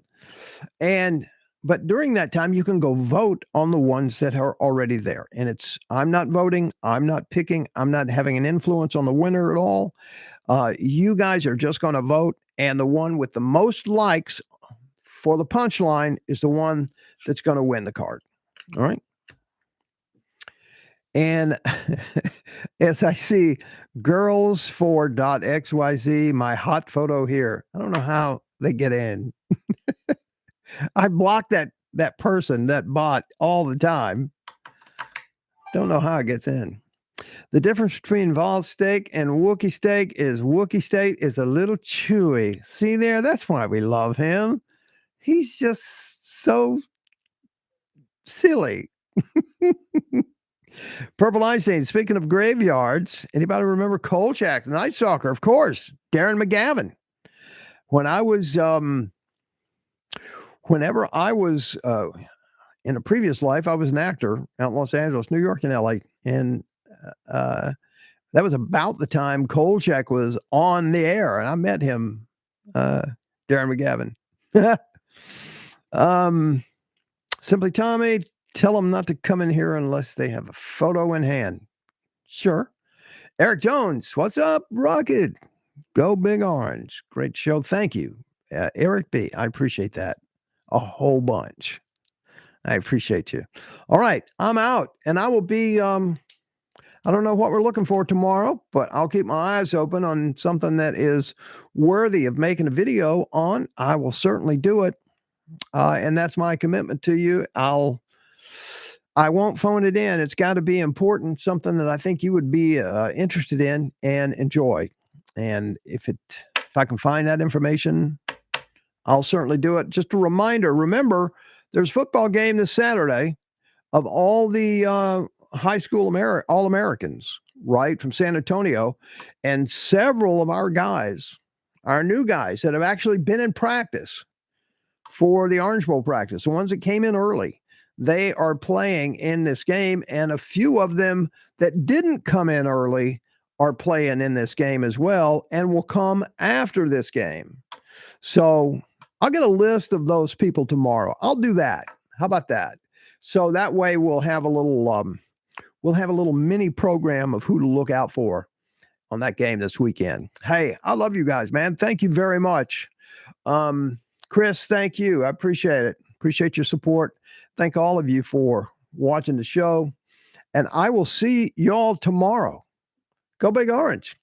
But during that time, you can go vote on the ones that are already there. And I'm not voting. I'm not picking. I'm not having an influence on the winner at all. You guys are just going to vote. And the one with the most likes for the punchline is the one that's going to win the card. All right. And as I see girls for .xyz, my hot photo here. I don't know how they get in. I block that person, that bot, all the time. Don't know how it gets in. The difference between Vol steak and Wookiee steak is a little chewy. See there? That's why we love him. He's just so silly. Purple Einstein, speaking of graveyards, anybody remember Kolchak, Night Stalker? Of course, Darren McGavin. Whenever I was in a previous life, I was an actor out in Los Angeles, New York, and LA. And that was about the time Kolchak was on the air, and I met him, Darren McGavin. Simply Tommy, tell them not to come in here unless they have a photo in hand. Sure. Eric Jones, what's up, Rocket? Go Big Orange. Great show. Thank you. Eric B., I appreciate that a whole bunch. I appreciate you. All right, I'm out, and I will be, I don't know what we're looking for tomorrow, but I'll keep my eyes open on something that is worthy of making a video on. I will certainly do it, and that's my commitment to you. I won't phone it in. It's got to be important, something that I think you would be interested in and enjoy. And if I can find that information, I'll certainly do it. Just a reminder, remember, there's a football game this Saturday of all the high school All-Americans, right, from San Antonio. And several of our guys, our new guys that have actually been in practice for the Orange Bowl practice, the ones that came in early, they are playing in this game. And a few of them that didn't come in early are playing in this game as well and will come after this game. So I'll get a list of those people tomorrow. I'll do that. How about that? So that way we'll have a little mini program of who to look out for on that game this weekend. Hey, I love you guys, man. Thank you very much. Chris, thank you. I appreciate it. Appreciate your support. Thank all of you for watching the show. And I will see y'all tomorrow. Go Big Orange.